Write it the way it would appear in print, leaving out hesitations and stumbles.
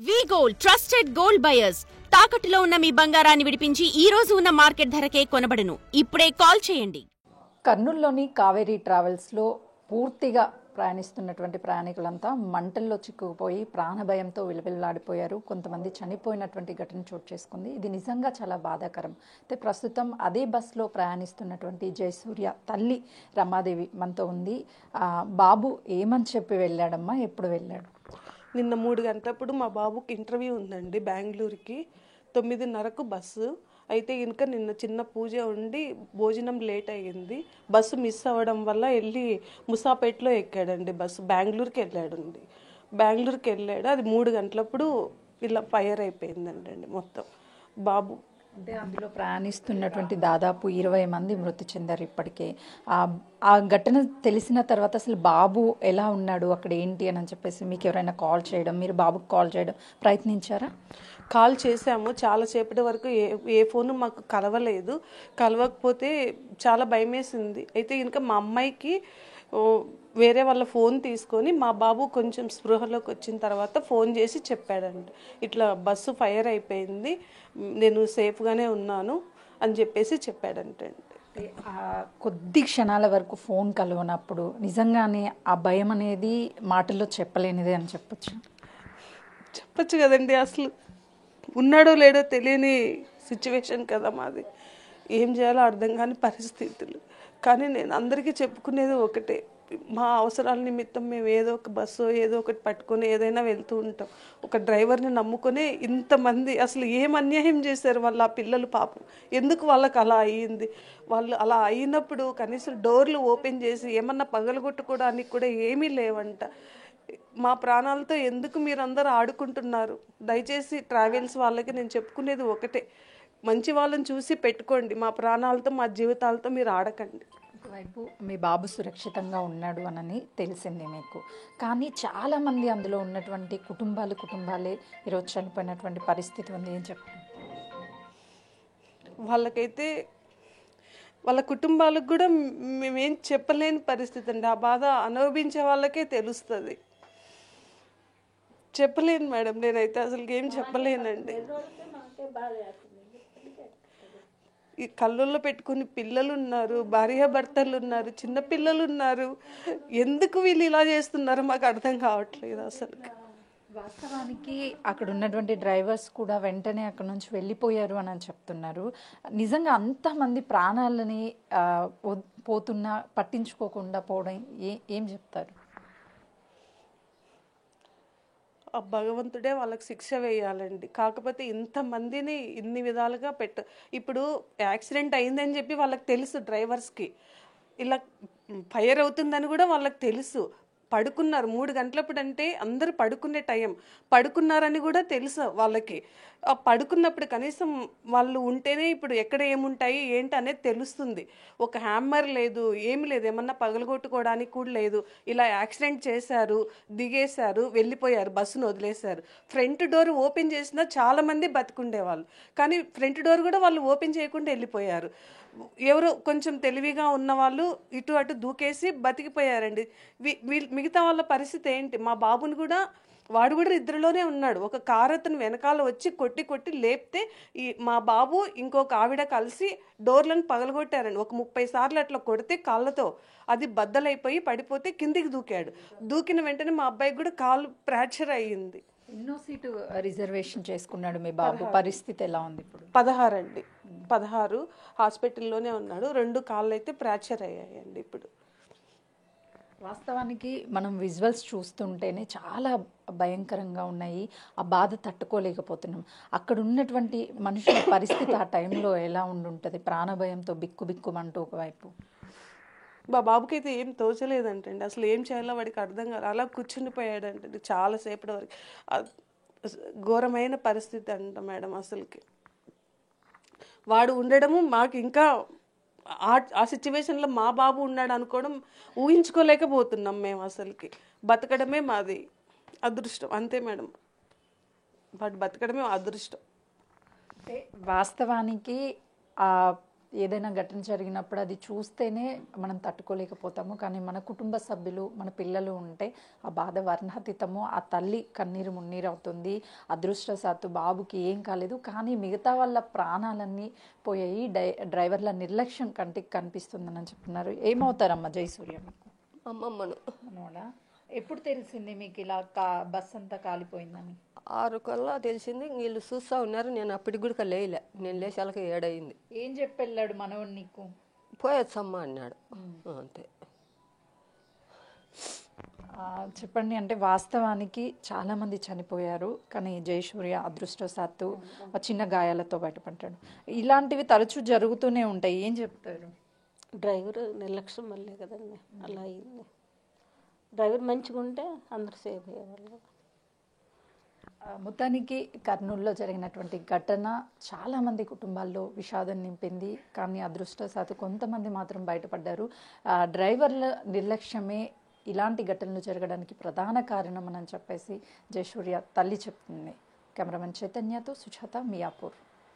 వి gold trusted gold buyers తాకట్టులో ఉన్న మీ బంగారాన్ని విడిపించి ఈ రోజు ఉన్న మార్కెట్ ధరకే కొనబడును. ఇప్పుడే కాల్ చేయండి. కర్నూలులోని కావేరీ ట్రావెల్స్లో పూర్తిగా ప్రయాణిస్తున్నటువంటి ప్రయాణికులంతా మంటల్లో చిక్కుకుపోయి ప్రాణభయంతో విలవిల్లాడిపోయారు. కొంతమంది చనిపోయినటువంటి ఘటన చోటు చేసుకుంది. ఇది నిజంగా చాలా బాధాకరం. అయితే ప్రస్తుతం అదే బస్సులో ప్రయాణిస్తున్నటువంటి జయసూర్య తల్లి రమాదేవి మనతో ఉంది. బాబు ఏమని చెప్పి వెళ్ళాడమ్మా? ఎప్పుడు వెళ్ళాడు? నిన్న 3 గంటలప్పుడు మా బాబుకి ఇంటర్వ్యూ ఉందండి బెంగళూరుకి. 9:30కు బస్సు అయితే ఇంకా నిన్న చిన్న పూజ ఉండి భోజనం లేట్ అయ్యింది. బస్సు మిస్ అవ్వడం వల్ల వెళ్ళి ముసాపేట్లో ఎక్కాడండి. బస్సు బెంగళూరుకి వెళ్ళాడండి. బెంగళూరుకి వెళ్ళాడు. అది 3 గంటలప్పుడు ఇలా ఫైర్ అయిపోయిందండి మొత్తం బాబు. అంటే అందులో ప్రయాణిస్తున్నటువంటి దాదాపు 20 మంది మృతి చెందారు ఇప్పటికే. ఆ ఘటన తెలిసిన తర్వాత అసలు బాబు ఎలా ఉన్నాడు, అక్కడ ఏంటి అని చెప్పేసి మీకు ఎవరైనా కాల్ చేయడం, మీరు బాబుకి కాల్ చేయడం ప్రయత్నించారా? కాల్ చేశాము. చాలాసేపటి వరకు ఏ ఫోను మాకు కలవలేదు. కలవకపోతే చాలా భయమేసింది. అయితే ఇంకా మా అమ్మాయికి వేరే వాళ్ళ ఫోన్ తీసుకొని మా బాబు కొంచెం స్పృహలోకి వచ్చిన తర్వాత ఫోన్ చేసి చెప్పాడండి, ఇట్లా బస్సు ఫైర్ అయిపోయింది, నేను సేఫ్గానే ఉన్నాను అని చెప్పేసి చెప్పాడంటే. కొద్ది క్షణాల వరకు ఫోన్ కలవనప్పుడు నిజంగానే ఆ భయం అనేది మాటల్లో చెప్పలేనిదే అని చెప్పచ్చు కదండి. అసలు ఉన్నాడో లేడో తెలియని సిచ్యువేషన్ కదా మాది. ఏం చేయాలో అర్థం కాని పరిస్థితులు. కానీ నేను అందరికీ చెప్పుకునేది ఒకటే, మా అవసరాల నిమిత్తం మేము ఏదో ఒక బస్సు ఏదో ఒకటి పట్టుకొని ఏదైనా వెళ్తూ ఉంటాం. ఒక డ్రైవర్ని నమ్ముకొని ఇంతమంది అసలు ఏం అన్యాయం చేశారు వాళ్ళు ఆ పిల్లలు పాపం. ఎందుకు వాళ్ళకి అలా అయ్యింది? వాళ్ళు అలా అయినప్పుడు కనీసం డోర్లు ఓపెన్ చేసి ఏమన్నా పగలగొట్టుకోవడానికి కూడా ఏమీ లేవంట. మా ప్రాణాలతో ఎందుకు మీరందరూ ఆడుకుంటున్నారు? దయచేసి ట్రావెల్స్ వాళ్ళకి నేను చెప్పుకునేది ఒకటే, మంచి వాళ్ళని చూసి పెట్టుకోండి. మా ప్రాణాలతో మా జీవితాలతో మీరు ఆడకండి. ఒకవైపు మీ బాబు సురక్షితంగా ఉన్నాడు అని తెలిసింది మీకు, కానీ చాలామంది అందులో ఉన్నటువంటి కుటుంబాలే ఈరోజు చనిపోయినటువంటి పరిస్థితి ఉంది. ఏం చెప్పండి? వాళ్ళకైతే వాళ్ళ కుటుంబాలకు కూడా మేమేం చెప్పలేని పరిస్థితి అండి. ఆ బాధ అనుభవించే వాళ్ళకే తెలుస్తుంది. చెప్పలేను మేడం, నేనైతే అసలు ఏం చెప్పలేనండి. ఈ కళ్ళల్లో పెట్టుకుని పిల్లలు ఉన్నారు, భార్యాభర్తలు ఉన్నారు, చిన్న పిల్లలు ఉన్నారు. ఎందుకు వీళ్ళు ఇలా చేస్తున్నారో మాకు అర్థం కావట్లేదు అసలు. వాస్తవానికి అక్కడ ఉన్నటువంటి డ్రైవర్స్ కూడా వెంటనే అక్కడ నుంచి వెళ్ళిపోయారు అని చెప్తున్నారు. నిజంగా అంతమంది ప్రాణాలని పోతున్నా పట్టించుకోకుండా పోవడం ఏం చెప్తారు? ఆ భగవంతుడే వాళ్ళకి శిక్ష వేయాలండి. కాకపోతే ఇంతమందిని ఇన్ని విధాలుగా ఇప్పుడు యాక్సిడెంట్ అయిందని చెప్పి వాళ్ళకి తెలుసు, డ్రైవర్స్కి ఇలా ఫైర్ అవుతుందని కూడా వాళ్ళకి తెలుసు. పడుకున్నారు 3 గంటలప్పుడు, అంటే అందరూ పడుకునే టైం, పడుకున్నారని కూడా తెలుసు వాళ్ళకి. పడుకున్నప్పుడు కనీసం వాళ్ళు ఉంటేనే ఇప్పుడు ఎక్కడ ఏముంటాయి ఏంటి అనేది తెలుస్తుంది. ఒక హ్యామ్మర్ లేదు, ఏమి లేదు, ఏమన్నా పగలగొట్టుకోవడానికి కూడా లేదు. ఇలా యాక్సిడెంట్ చేశారు, దిగేశారు, వెళ్ళిపోయారు, బస్సును వదిలేశారు. ఫ్రంట్ డోర్ ఓపెన్ చేసినా చాలామంది బతికుండేవాళ్ళు, కానీ ఫ్రంట్ డోర్ కూడా వాళ్ళు ఓపెన్ చేయకుండా వెళ్ళిపోయారు. ఎవరో కొంచెం తెలివిగా ఉన్న వాళ్ళు ఇటు అటు దూకేసి బతికిపోయారండి. మిగతా వాళ్ళ పరిస్థితి ఏంటి? మా బాబుని కూడా, వాడు కూడా నిద్రలోనే ఉన్నాడు. ఒక కారు అతను వెనకాల వచ్చి కొట్టి లేపితే మా బాబు ఇంకొక ఆవిడ కలిసి డోర్లను పగలగొట్టారండి. ఒక 30 సార్లు అట్లా కొడితే కాళ్ళతో అది బద్దలైపోయి పడిపోతే కిందికి దూకాడు. దూకిన వెంటనే మా అబ్బాయికి కూడా కాలు ఫ్రాక్చర్ అయ్యింది. ఎన్నో సీటు రిజర్వేషన్ చేసుకున్నాడు మీ బాబు? పరిస్థితి ఎలా ఉంది ఇప్పుడు? 16 అండి, 16 హాస్పిటల్లోనే ఉన్నాడు. 2 కాళ్ళు అయితే ఫ్రాక్చర్ అయ్యాయండి ఇప్పుడు. వాస్తవానికి మనం విజువల్స్ చూస్తుంటేనే చాలా భయంకరంగా ఉన్నాయి. ఆ బాధ తట్టుకోలేకపోతున్నాం. అక్కడ ఉన్నటువంటి మనుషుల పరిస్థితి ఆ టైంలో ఎలా ఉండుంటుంది? ప్రాణభయంతో బిక్కుబిక్కుమంటూ ఒకవైపు. మా బాబుకి అయితే ఏం తోచలేదంటండి. అసలు ఏం చేయాలో వాడికి అర్థం కాదు. అలా కూర్చుండిపోయాడంటండి చాలాసేపటి వరకు. ఘోరమైన పరిస్థితి అంట మేడం. అసలుకి వాడు ఉండడము మాకు ఇంకా ఆ సిచ్యువేషన్లో మా బాబు ఉన్నాడు అనుకోవడం ఊహించుకోలేకపోతున్నాం మేము. అసలుకి బతకడమే మాది అదృష్టం, అంతే మేడం. వాడు బతకడమే అదృష్టం. వాస్తవానికి ఏదైనా ఘటన జరిగినప్పుడు అది చూస్తేనే మనం తట్టుకోలేకపోతాము. కానీ మన కుటుంబ సభ్యులు, మన పిల్లలు ఉంటే ఆ బాధ వర్ణాతీతము. ఆ తల్లి కన్నీరు మున్నీరు అవుతుంది. అదృష్టవశాత్తు బాబుకి ఏం కాలేదు, కానీ మిగతా వాళ్ళ ప్రాణాలన్నీ పోయాయి. డ్రైవర్ల నిర్లక్ష్యం కంటికి కనిపిస్తుందని చెప్తున్నారు. ఏమవుతారమ్మా జయసూర్య మీకు? అమ్మమ్మను మనోడా ఎప్పుడు తెలిసింది మీకు ఇలా బస్ అంతా కాలిపోయిందని? 6 కల్లా తెలిసింది. వీళ్ళు చూస్తూ ఉన్నారు. నేను అప్పటికి కూడా లేయలే. నేను లేచాలకి 7 అయింది. ఏం చెప్పెళ్ళాడు మనోడు నీకు? పోయొచ్చమ్మా అన్నాడు. అంతే. చెప్పండి, అంటే వాస్తవానికి చాలామంది చనిపోయారు, కానీ జయసూర్య అదృష్టవశాత్తు ఆ చిన్న గాయాలతో బయటపడ్డాడు. ఇలాంటివి తరచూ జరుగుతూనే ఉంటాయి. ఏం చెప్తారు? డ్రైవర్ నిర్లక్ష్యం వల్లే కదండి అలా అయింది. డ్రైవర్ మంచిగా ఉంటే అందరు సేఫ్ అయ్యేవాళ్ళు. మొత్తానికి కర్నూలులో జరిగినటువంటి ఘటన చాలామంది కుటుంబాల్లో విషాదం నింపింది. కానీ అదృష్టవశాత్తు కొంతమంది మాత్రం బయటపడ్డారు. డ్రైవర్ల నిర్లక్ష్యమే ఇలాంటి ఘటనలు జరగడానికి ప్రధాన కారణం అని చెప్పేసి జయసూర్య తల్లి చెప్తుంది. కెమెరామెన్ చైతన్యతో సుజాత, మియాపూర్.